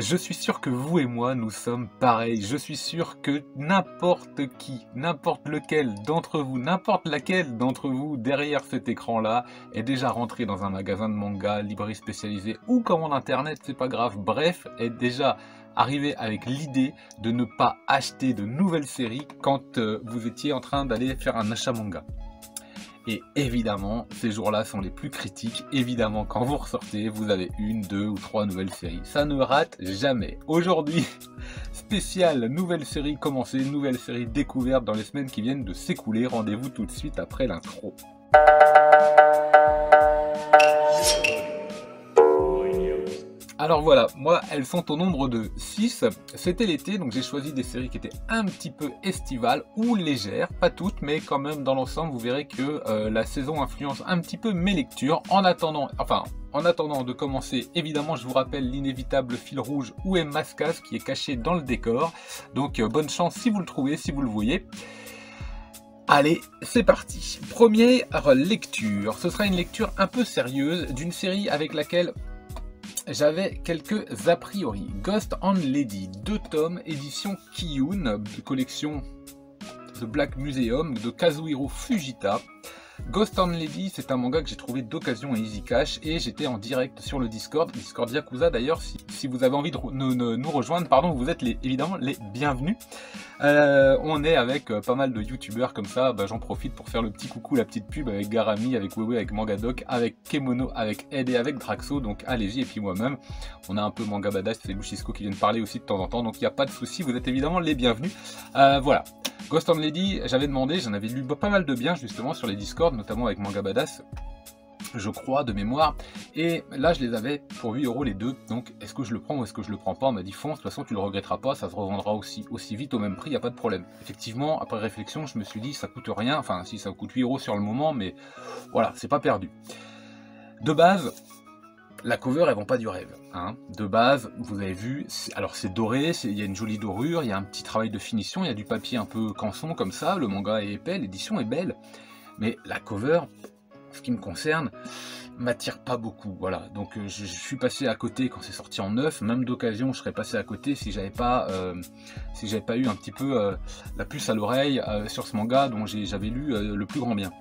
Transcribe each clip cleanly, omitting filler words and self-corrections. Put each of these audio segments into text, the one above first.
Je suis sûr que vous et moi, nous sommes pareils. Je suis sûr que n'importe qui, n'importe lequel d'entre vous, n'importe laquelle d'entre vous, derrière cet écran-là, est déjà rentré dans un magasin de manga, librairie spécialisée ou commande internet, c'est pas grave. Bref, est déjà arrivé avec l'idée de ne pas acheter de nouvelles séries quand vous étiez en train d'aller faire un achat manga. Et évidemment, ces jours-là sont les plus critiques. Évidemment, quand vous ressortez, vous avez une, deux ou trois nouvelles séries. Ça ne rate jamais. Aujourd'hui, spécial nouvelle série commencée, nouvelle série découverte dans les semaines qui viennent de s'écouler. Rendez-vous tout de suite après l'intro. Alors voilà, moi elles sont au nombre de 6, c'était l'été donc j'ai choisi des séries qui étaient un petit peu estivales ou légères, pas toutes mais quand même dans l'ensemble vous verrez que la saison influence un petit peu mes lectures. En attendant de commencer, évidemment je vous rappelle l'inévitable fil rouge où est Mascas qui est caché dans le décor, donc bonne chance si vous le trouvez, si vous le voyez. Allez, c'est parti. Première lecture, ce sera une lecture un peu sérieuse d'une série avec laquelle j'avais quelques a priori. Ghost and Lady, 2 tomes, édition Kiyun, collection The Black Museum de Kazuhiro Fujita. Ghost and Lady, c'est un manga que j'ai trouvé d'occasion à Easy Cash et j'étais en direct sur le Discord Yakuza d'ailleurs. Si vous avez envie de nous rejoindre, pardon, vous êtes évidemment les bienvenus. On est avec pas mal de youtubeurs comme ça, j'en profite pour faire le petit coucou, la petite pub avec Garami, avec Wewe, avec Mangadoc, avec Kemono, avec Ed et avec Draxo, donc allez-y, et puis moi-même, on a un peu Manga Badass, c'est Luchisco qui viennent parler aussi de temps en temps, donc il n'y a pas de souci, vous êtes évidemment les bienvenus. Voilà. Ghost and Lady, j'avais demandé, j'en avais lu pas mal de bien justement sur les Discord, notamment avec Manga Badass, je crois, de mémoire, et là je les avais pour 8 € les deux, donc est-ce que je le prends ou est-ce que je le prends pas? On m'a dit fonce, de toute façon tu le regretteras pas, ça se revendra aussi vite au même prix, il n'y a pas de problème. Effectivement, après réflexion, je me suis dit ça coûte rien, enfin si ça coûte 8 € sur le moment, mais voilà, c'est pas perdu. De base, la cover, elles vont pas du rêve. Hein. De base, vous avez vu, alors c'est doré, il y a une jolie dorure, il y a un petit travail de finition, il y a du papier un peu canson comme ça, le manga est épais, l'édition est belle, mais la cover, ce qui me concerne, m'attire pas beaucoup. Voilà, donc je suis passé à côté quand c'est sorti en neuf, même d'occasion, je serais passé à côté si j'avais pas eu un petit peu la puce à l'oreille sur ce manga dont j'avais lu le plus grand bien.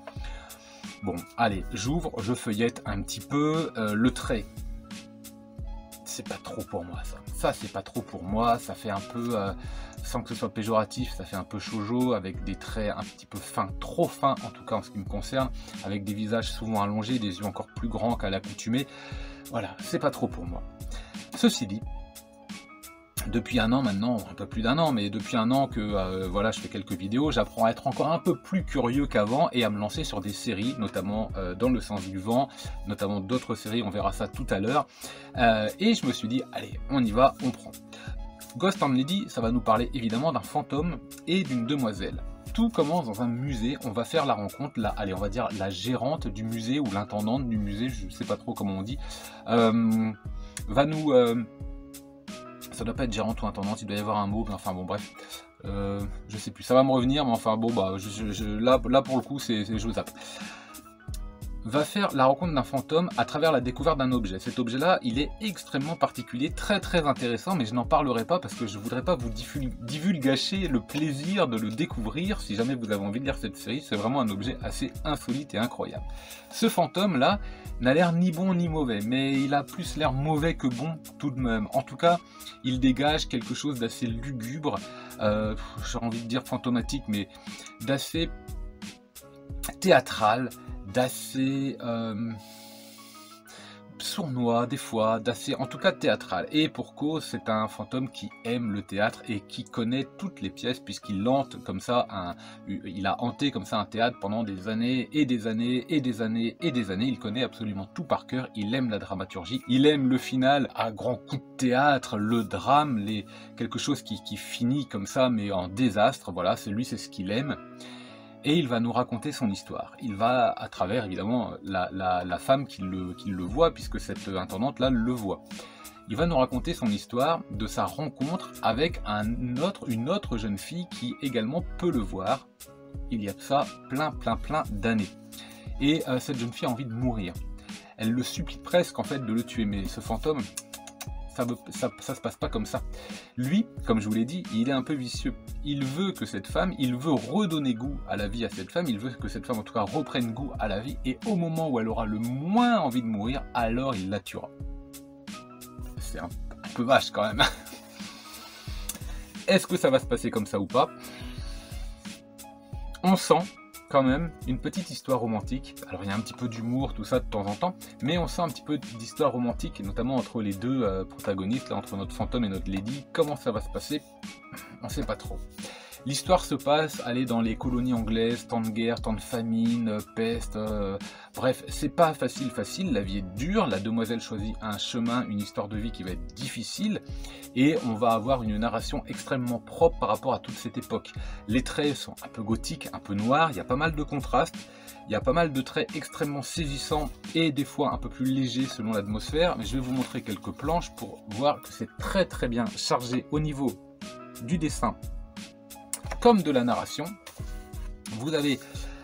Bon, allez, j'ouvre, je feuillette un petit peu, le trait, c'est pas trop pour moi ça c'est pas trop pour moi, ça fait un peu, sans que ce soit péjoratif, ça fait un peu shoujo, avec des traits un petit peu fins, trop fins en tout cas en ce qui me concerne, avec des visages souvent allongés, des yeux encore plus grands qu'à l'accoutumée, voilà, c'est pas trop pour moi. Ceci dit, depuis un an maintenant, un peu plus d'un an, mais depuis un an que voilà, je fais quelques vidéos, j'apprends à être encore un peu plus curieux qu'avant et à me lancer sur des séries, notamment dans le sens du vent, notamment d'autres séries, on verra ça tout à l'heure. Et je me suis dit, allez, on y va, on prend. Ghost and Lady, ça va nous parler évidemment d'un fantôme et d'une demoiselle. Tout commence dans un musée, on va faire la rencontre, allez, on va dire la gérante du musée ou l'intendante du musée, je sais pas trop comment on dit, va nous... ça doit pas être gérante ou intendante, il doit y avoir un mot, enfin bon bref, je sais plus, ça va me revenir, mais enfin bon, bah, là pour le coup c'est je zappe. Va faire la rencontre d'un fantôme à travers la découverte d'un objet. Cet objet-là, il est extrêmement particulier, très très intéressant, mais je n'en parlerai pas parce que je ne voudrais pas vous divulgacher le plaisir de le découvrir. Si jamais vous avez envie de lire cette série, c'est vraiment un objet assez insolite et incroyable. Ce fantôme-là n'a l'air ni bon ni mauvais, mais il a plus l'air mauvais que bon tout de même. En tout cas, il dégage quelque chose d'assez lugubre, j'ai envie de dire fantomatique, mais d'assez théâtral, d'assez sournois des fois, d'assez en tout cas théâtral. Et pour cause, c'est un fantôme qui aime le théâtre et qui connaît toutes les pièces puisqu'il hante comme ça, il a hanté comme ça un théâtre pendant des années et des années et des années et des années. Il connaît absolument tout par cœur, il aime la dramaturgie, il aime le final à grands coups de théâtre, le drame, quelque chose qui finit comme ça mais en désastre. Voilà, c'est ce qu'il aime. Et il va nous raconter son histoire. Il va, à travers évidemment la femme qui le voit, puisque cette intendante-là le voit. Il va nous raconter son histoire de sa rencontre avec une autre jeune fille qui également peut le voir. Il y a de ça plein d'années. Et cette jeune fille a envie de mourir. Elle le supplie presque en fait de le tuer, mais ce fantôme, ça se passe pas comme ça. Lui, comme je vous l'ai dit, il est un peu vicieux. Il veut que cette femme, il veut redonner goût à la vie à cette femme, il veut que cette femme en tout cas reprenne goût à la vie, et au moment où elle aura le moins envie de mourir, alors il la tuera. C'est un peu vache quand même. Est-ce que ça va se passer comme ça ou pas? On sent quand même une petite histoire romantique. Alors il y a un petit peu d'humour, tout ça de temps en temps, mais on sent un petit peu d'histoire romantique, notamment entre les deux protagonistes, là, entre notre fantôme et notre lady. Comment ça va se passer? On sait pas trop. L'histoire se passe, elle est dans les colonies anglaises, temps de guerre, temps de famine, peste, bref, c'est pas facile, la vie est dure, la demoiselle choisit un chemin, une histoire de vie qui va être difficile, et on va avoir une narration extrêmement propre par rapport à toute cette époque. Les traits sont un peu gothiques, un peu noirs, il y a pas mal de contrastes, il y a pas mal de traits extrêmement saisissants et des fois un peu plus légers selon l'atmosphère, mais je vais vous montrer quelques planches pour voir que c'est très bien chargé au niveau du dessin comme de la narration. Vous avez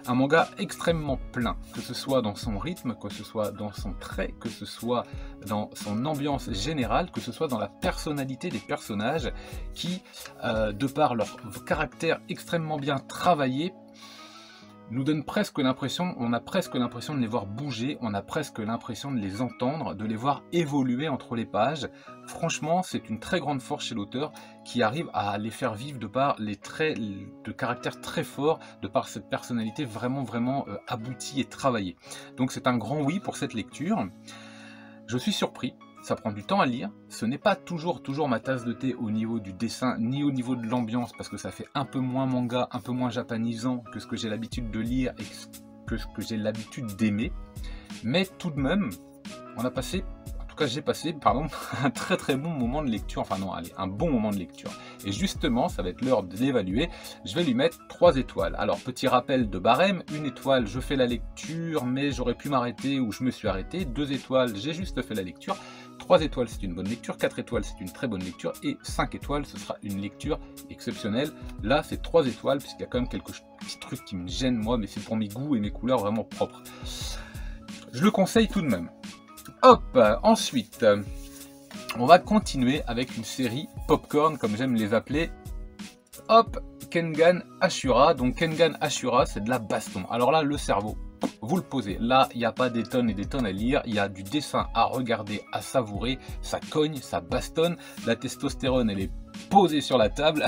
un manga extrêmement plein, que ce soit dans son rythme, que ce soit dans son trait, que ce soit dans son ambiance générale, que ce soit dans la personnalité des personnages qui, de par leur caractère extrêmement bien travaillé, nous donne presque l'impression, on a presque l'impression de les voir bouger, on a presque l'impression de les entendre, de les voir évoluer entre les pages. Franchement, c'est une très grande force chez l'auteur qui arrive à les faire vivre de par les traits de caractère très forts, de par cette personnalité vraiment aboutie et travaillée. Donc c'est un grand oui pour cette lecture. Je suis surpris. Ça prend du temps à lire, ce n'est pas toujours ma tasse de thé au niveau du dessin, ni au niveau de l'ambiance, parce que ça fait un peu moins manga, un peu moins japanisant que ce que j'ai l'habitude de lire et que ce que j'ai l'habitude d'aimer. Mais tout de même, on a passé, en tout cas j'ai passé, pardon, un très bon moment de lecture, enfin non, allez, un bon moment de lecture. Et justement, ça va être l'heure de l'évaluer, je vais lui mettre 3 étoiles. Alors, petit rappel de barème, 1 étoile, je fais la lecture, mais j'aurais pu m'arrêter ou je me suis arrêté, 2 étoiles, j'ai juste fait la lecture, 3 étoiles, c'est une bonne lecture, 4 étoiles, c'est une très bonne lecture, et 5 étoiles, ce sera une lecture exceptionnelle. Là, c'est 3 étoiles, puisqu'il y a quand même quelques petits trucs qui me gênent, moi, mais c'est pour mes goûts et mes couleurs vraiment propres. Je le conseille tout de même. Hop, ensuite, on va continuer avec une série popcorn, comme j'aime les appeler. Hop, Kengan Ashura. Donc Kengan Ashura, c'est de la baston. Alors là, le cerveau, vous le posez. Là, il n'y a pas des tonnes et des tonnes à lire. Il y a du dessin à regarder, à savourer. Ça cogne, ça bastonne. La testostérone, elle est posée sur la table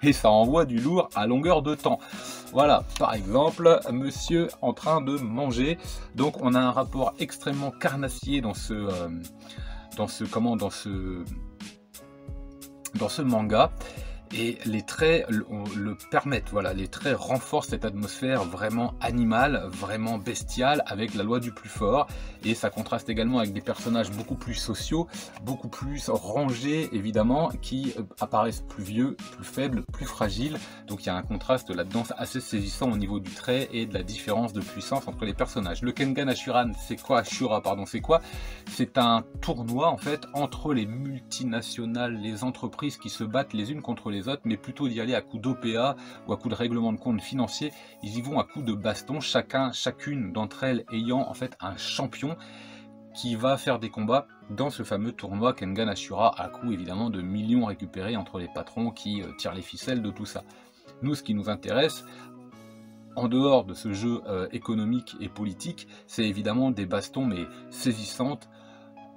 et ça envoie du lourd à longueur de temps. Voilà, par exemple, monsieur en train de manger. Donc, on a un rapport extrêmement carnassier dans ce manga. Et les traits le permettent, voilà, les traits renforcent cette atmosphère vraiment animale, vraiment bestiale, avec la loi du plus fort, et ça contraste également avec des personnages beaucoup plus sociaux, beaucoup plus rangés évidemment, qui apparaissent plus vieux, plus faibles, plus fragiles, donc il y a un contraste là-dedans assez saisissant au niveau du trait et de la différence de puissance entre les personnages. Le Kengan Ashura, c'est quoi? Ashura, pardon, c'est quoi? C'est un tournoi en fait entre les multinationales, les entreprises qui se battent les unes contre les autres, mais plutôt d'y aller à coup d'OPA ou à coup de règlement de compte financier, ils y vont à coup de baston, chacune d'entre elles ayant en fait un champion qui va faire des combats dans ce fameux tournoi Kengan Ashura, à coup évidemment de millions récupérés entre les patrons qui tirent les ficelles de tout ça. Nous, ce qui nous intéresse, en dehors de ce jeu économique et politique, c'est évidemment des bastons mais saisissantes,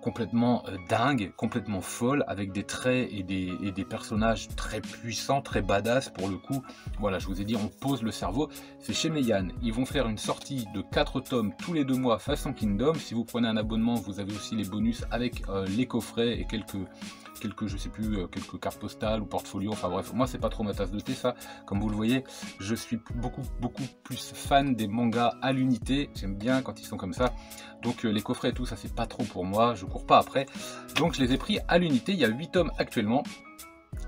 complètement dingue, complètement folle, avec des traits et des personnages très puissants, très badass pour le coup. Voilà, je vous ai dit, on pose le cerveau. C'est chez Meian. Ils vont faire une sortie de 4 tomes tous les 2 mois façon Kingdom. Si vous prenez un abonnement, vous avez aussi les bonus avec les coffrets et quelques je sais plus, quelques cartes postales ou portfolios, enfin bref, moi c'est pas trop ma tasse de thé ça, comme vous le voyez, je suis beaucoup plus fan des mangas à l'unité, j'aime bien quand ils sont comme ça, donc les coffrets et tout ça c'est pas trop pour moi, je cours pas après, donc je les ai pris à l'unité, il y a 8 tomes actuellement,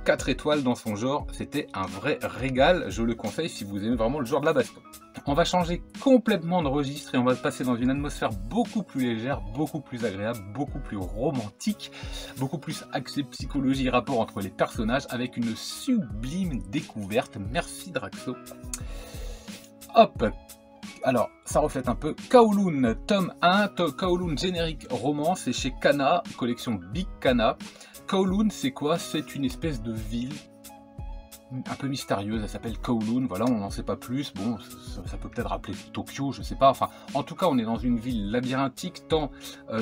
4 étoiles dans son genre, c'était un vrai régal, je le conseille si vous aimez vraiment le genre de la baston. On va changer complètement de registre et on va passer dans une atmosphère beaucoup plus légère, beaucoup plus agréable, beaucoup plus romantique, beaucoup plus axée psychologie et rapport entre les personnages avec une sublime découverte. Merci Draxo. Hop, alors ça reflète un peu Kowloon, tome 1, Kowloon générique roman, c'est chez Kana, collection Big Kana. Kowloon, c'est quoi? C'est une espèce de ville un peu mystérieuse, elle s'appelle Kowloon, voilà, on n'en sait pas plus, bon, ça peut peut-être rappeler Tokyo, je sais pas, enfin, en tout cas, on est dans une ville labyrinthique, tant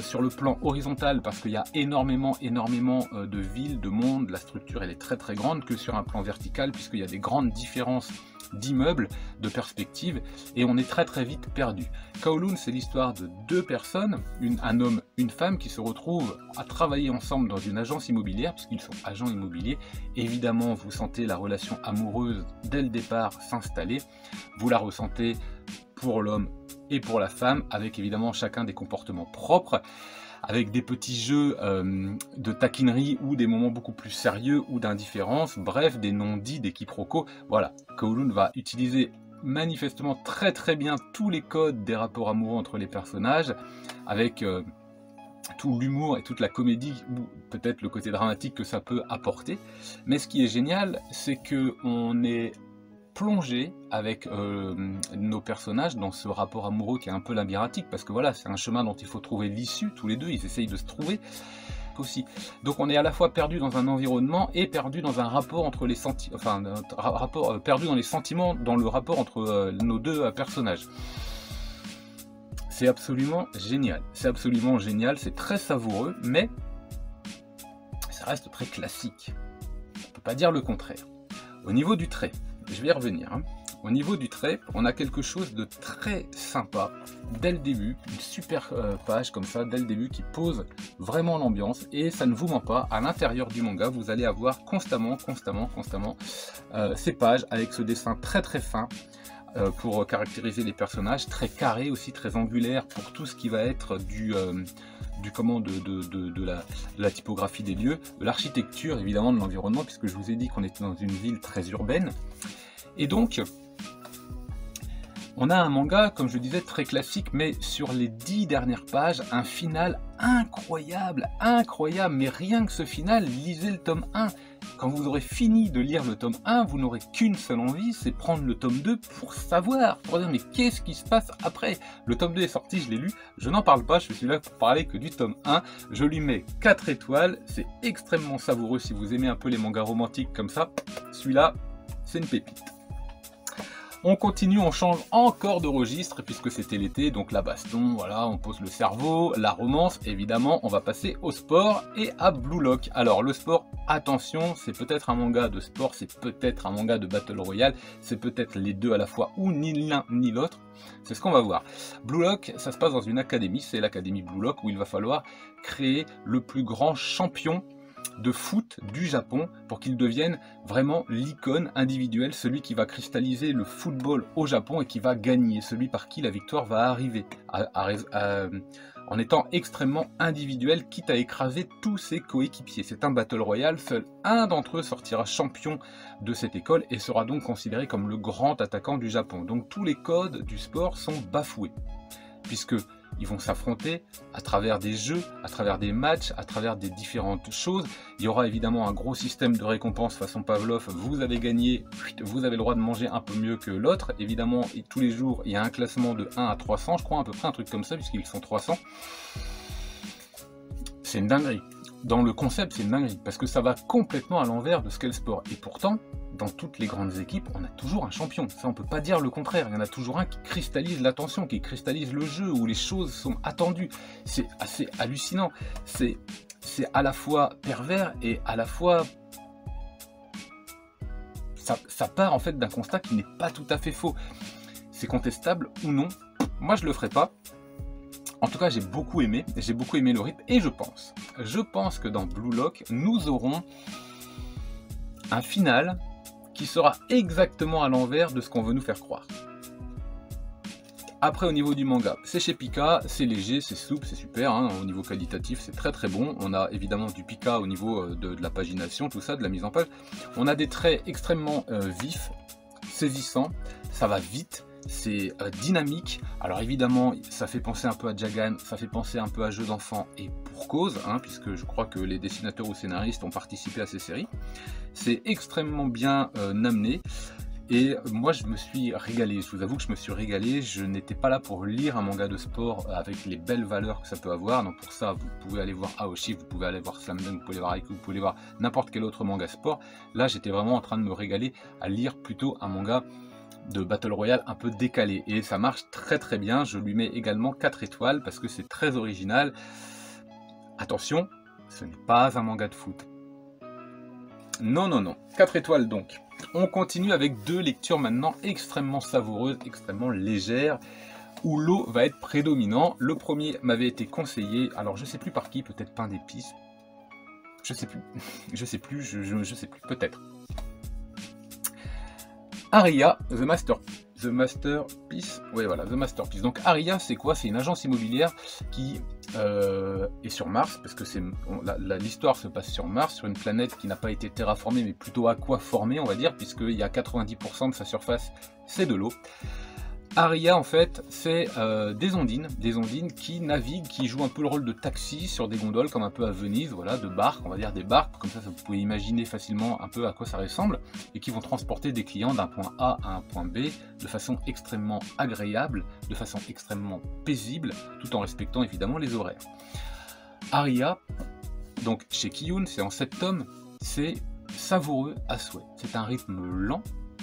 sur le plan horizontal, parce qu'il y a énormément de villes, de monde, la structure, elle est très très grande, que sur un plan vertical, puisqu'il y a des grandes différences d'immeubles, de perspectives, et on est très très vite perdu. Kowloon, c'est l'histoire de deux personnes, un homme, une femme, qui se retrouvent à travailler ensemble dans une agence immobilière, puisqu'ils sont agents immobiliers. Évidemment, vous sentez la relation amoureuse dès le départ s'installer, vous la ressentez pour l'homme et pour la femme, avec évidemment chacun des comportements propres, avec des petits jeux de taquinerie ou des moments beaucoup plus sérieux ou d'indifférence, bref, des non-dits, des quiproquos. Voilà, Kowloon va utiliser manifestement très très bien tous les codes des rapports amoureux entre les personnages, avec tout l'humour et toute la comédie, ou peut-être le côté dramatique que ça peut apporter. Mais ce qui est génial, c'est que on est plongé avec nos personnages dans ce rapport amoureux qui est un peu labyrinthique, parce que voilà, c'est un chemin dont il faut trouver l'issue, tous les deux, ils essayent de se trouver aussi. Donc on est à la fois perdu dans un environnement et perdu dans un rapport entre les sentiments, enfin, perdu dans les sentiments, dans le rapport entre nos deux personnages. C'est absolument génial, c'est très savoureux, mais ça reste très classique. On peut pas dire le contraire. Au niveau du trait, je vais y revenir, hein. Au niveau du trait, on a quelque chose de très sympa dès le début, une super page comme ça, dès le début, qui pose vraiment l'ambiance, et ça ne vous ment pas, à l'intérieur du manga, vous allez avoir constamment ces pages avec ce dessin très très fin, pour caractériser les personnages, très carré aussi, très angulaire pour tout ce qui va être de la typographie des lieux, de l'architecture évidemment, de l'environnement, puisque je vous ai dit qu'on était dans une ville très urbaine. Et donc on a un manga, comme je disais, très classique, mais sur les 10 dernières pages, un final incroyable, mais rien que ce final, lisez le tome 1. Quand vous aurez fini de lire le tome 1, vous n'aurez qu'une seule envie, c'est prendre le tome 2 pour savoir, pour dire mais qu'est-ce qui se passe après. Le tome 2 est sorti, je l'ai lu, je n'en parle pas, je suis là pour parler que du tome 1, je lui mets 4 étoiles, c'est extrêmement savoureux si vous aimez un peu les mangas romantiques comme ça, celui-là, c'est une pépite. On continue, on change encore de registre puisque c'était l'été, donc la baston, voilà, on pose le cerveau, la romance, évidemment, on va passer au sport et à Blue Lock. Alors le sport, attention, c'est peut-être un manga de sport, c'est peut-être un manga de Battle Royale, c'est peut-être les deux à la fois ou ni l'un ni l'autre, c'est ce qu'on va voir. Blue Lock, ça se passe dans une académie, c'est l'académie Blue Lock où il va falloir créer le plus grand champion de foot du Japon pour qu'il devienne vraiment l'icône individuelle, celui qui va cristalliser le football au Japon et qui va gagner, celui par qui la victoire va arriver, en étant extrêmement individuel, quitte à écraser tous ses coéquipiers. C'est un Battle Royale, seul un d'entre eux sortira champion de cette école et sera donc considéré comme le grand attaquant du Japon. Donc tous les codes du sport sont bafoués, puisque ils vont s'affronter à travers des jeux, à travers des matchs, à travers des différentes choses. Il y aura évidemment un gros système de récompense façon Pavlov. Vous avez gagné, vous avez le droit de manger un peu mieux que l'autre. Évidemment, et tous les jours, il y a un classement de 1 à 300, je crois à peu près un truc comme ça, puisqu'ils sont 300. C'est une dinguerie. Dans le concept, c'est une dinguerie, parce que ça va complètement à l'envers de ce qu'est le sport. Et pourtant, dans toutes les grandes équipes, on a toujours un champion. Ça, on peut pas dire le contraire. Il y en a toujours un qui cristallise l'attention, qui cristallise le jeu, où les choses sont attendues. C'est assez hallucinant. C'est à la fois pervers et à la fois... Ça part en fait d'un constat qui n'est pas tout à fait faux. C'est contestable ou non. Moi, je le ferai pas. En tout cas, j'ai beaucoup aimé le rythme, et je pense que dans Blue Lock, nous aurons un final qui sera exactement à l'envers de ce qu'on veut nous faire croire. Après, au niveau du manga, c'est chez Pika, c'est léger, c'est souple, c'est super, hein, au niveau qualitatif, c'est très très bon. On a évidemment du Pika au niveau de la pagination, tout ça, de la mise en page. On a des traits extrêmement vifs, saisissants, ça va vite. C'est dynamique, alors évidemment ça fait penser un peu à Jagan, ça fait penser un peu à Jeux d'enfants, et pour cause, hein, puisque je crois que les dessinateurs ou scénaristes ont participé à ces séries. C'est extrêmement bien amené, Et moi je me suis régalé, je vous avoue que je me suis régalé, je n'étais pas là pour lire un manga de sport avec les belles valeurs que ça peut avoir, donc pour ça vous pouvez aller voir Aoshi, vous pouvez aller voir Slam Dunk, vous pouvez aller voir Haikyuu, vous pouvez aller voir n'importe quel autre manga sport. Là j'étais vraiment en train de me régaler à lire plutôt un manga de Battle Royale un peu décalé, et ça marche très très bien, je lui mets également 4 étoiles parce que c'est très original. Attention, ce n'est pas un manga de foot. Non, non, non, 4 étoiles donc. On continue avec 2 lectures maintenant extrêmement savoureuses, extrêmement légères, où l'eau va être prédominant. Le premier m'avait été conseillé, alors je sais plus par qui, peut-être Pain d'épices, je sais plus, je sais plus, je sais plus, peut-être. Aria, The Masterpiece, oui voilà, The Masterpiece. Donc Aria, c'est quoi? C'est une agence immobilière qui est sur Mars, parce que l'histoire se passe sur Mars, sur une planète qui n'a pas été terraformée, mais plutôt aquaformée, on va dire, puisqu'il y a 90% de sa surface, c'est de l'eau. Aria, en fait, c'est des ondines qui naviguent, qui jouent un peu le rôle de taxi sur des gondoles, comme un peu à Venise, voilà, de barques, on va dire des barques, comme ça vous pouvez imaginer facilement un peu à quoi ça ressemble, et qui vont transporter des clients d'un point A à un point B de façon extrêmement agréable, de façon extrêmement paisible, tout en respectant évidemment les horaires. Aria, donc chez Kiyun, c'est en 7 tomes, c'est savoureux à souhait. C'est un rythme lent,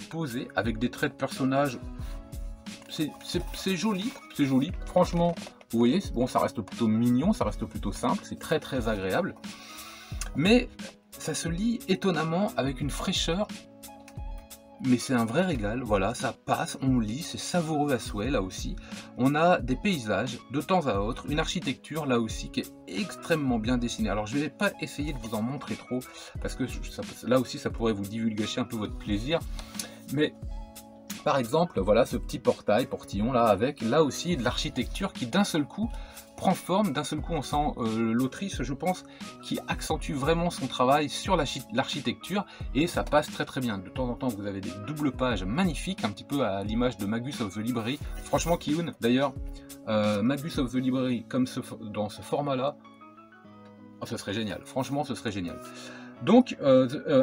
posé, avec des traits de personnages. C'est joli, franchement, vous voyez, bon, ça reste plutôt mignon, ça reste plutôt simple, c'est très très agréable, mais ça se lit étonnamment avec une fraîcheur, mais c'est un vrai régal, voilà, ça passe, on lit, c'est savoureux à souhait, là aussi, on a des paysages de temps à autre, une architecture là aussi qui est extrêmement bien dessinée. Alors je vais pas essayer de vous en montrer trop, parce que là aussi ça pourrait vous divulgacher un peu votre plaisir, mais par exemple, voilà ce petit portillon là, avec là aussi de l'architecture qui d'un seul coup prend forme, d'un seul coup on sent l'autrice, je pense, qui accentue vraiment son travail sur l'architecture, et ça passe très très bien. De temps en temps vous avez des doubles pages magnifiques, un petit peu à l'image de Magus of the Library. Franchement Kiyun, d'ailleurs, Magus of the Library comme dans ce format là, oh, ce serait génial, franchement ce serait génial. Donc,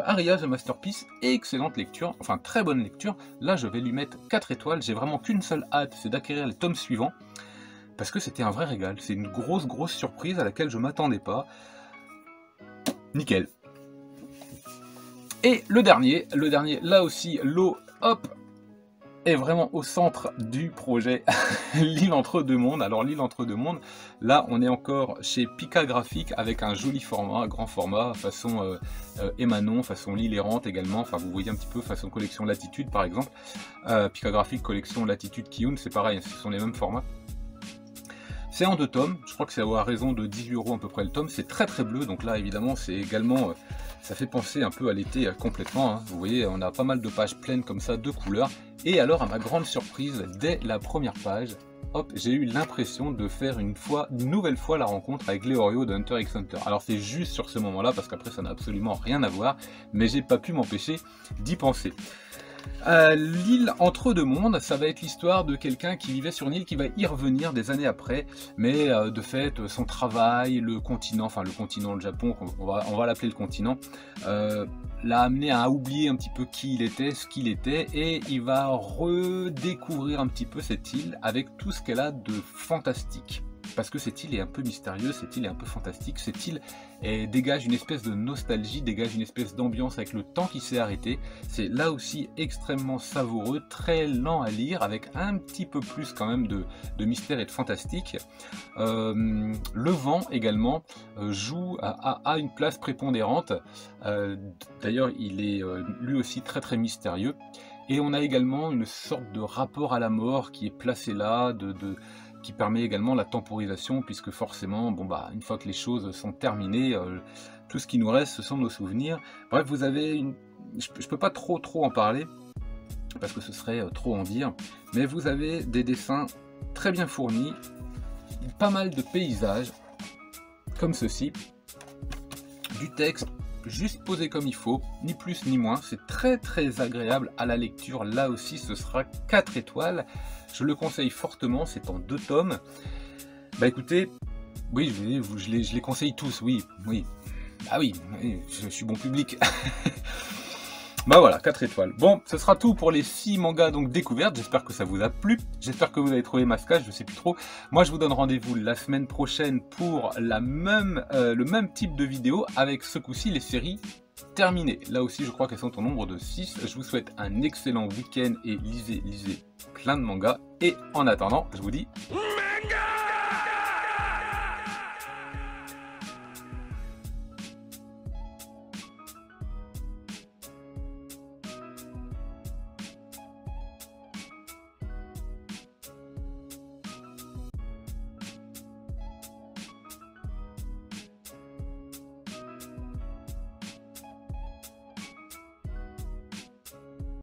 Aria, The Masterpiece, excellente lecture, enfin très bonne lecture. Là, je vais lui mettre 4 étoiles. J'ai vraiment qu'une seule hâte, c'est d'acquérir les tomes suivants, parce que c'était un vrai régal. C'est une grosse surprise à laquelle je m'attendais pas. Nickel. Et le dernier, là aussi, l'eau, hop, est vraiment au centre du projet L'île entre deux mondes. Alors l'île entre deux mondes, là on est encore chez Pika Graphique avec un joli format, grand format, façon Emanon, façon l'île errante également, enfin vous voyez un petit peu façon collection Latitude par exemple. Pika Graphique collection Latitude Kiyun, c'est pareil, ce sont les mêmes formats. C'est en 2 tomes, je crois que c'est à raison de 18 € à peu près le tome, c'est très bleu, donc là évidemment c'est également, ça fait penser un peu à l'été complètement, hein. Vous voyez on a pas mal de pages pleines comme ça de couleurs, et alors à ma grande surprise, dès la première page, hop, j'ai eu l'impression de faire une nouvelle fois la rencontre avec Leorio de Hunter x Hunter. Alors c'est juste sur ce moment là, parce qu'après ça n'a absolument rien à voir, mais j'ai pas pu m'empêcher d'y penser. L'île entre deux mondes, ça va être l'histoire de quelqu'un qui vivait sur une île qui va y revenir des années après, mais de fait son travail, le continent, le Japon, on va l'appeler le continent, l'a amené à oublier un petit peu qui il était, ce qu'il était, et il va redécouvrir un petit peu cette île avec tout ce qu'elle a de fantastique. Parce que cette île est un peu mystérieuse, cette île est un peu fantastique, cette île dégage une espèce de nostalgie, dégage une espèce d'ambiance avec le temps qui s'est arrêté. C'est là aussi extrêmement savoureux, très lent à lire, avec un petit peu plus quand même de mystère et de fantastique. Le vent également a une place prépondérante, d'ailleurs il est lui aussi très mystérieux. Et on a également une sorte de rapport à la mort qui est placé là, qui permet également la temporisation, puisque forcément, bon bah, une fois que les choses sont terminées, tout ce qui nous reste, ce sont nos souvenirs. Bref, vous avez je peux pas trop en parler, parce que ce serait trop en dire, mais vous avez des dessins très bien fournis, pas mal de paysages, comme ceci, du texte juste posé comme il faut, ni plus ni moins, c'est très agréable à la lecture. Là aussi ce sera 4 étoiles, je le conseille fortement, c'est en 2 tomes. Bah écoutez, oui, je les conseille tous, oui, ah oui, je suis bon public. Bah voilà, 4 étoiles. Bon, ce sera tout pour les 6 mangas donc découvertes. J'espère que ça vous a plu. J'espère que vous avez trouvé ma sketch, je sais plus trop. Moi, je vous donne rendez-vous la semaine prochaine pour le même type de vidéo avec ce coup-ci les séries terminées. Là aussi, je crois qu'elles sont au nombre de 6. Je vous souhaite un excellent week-end et lisez plein de mangas. Et en attendant, je vous dis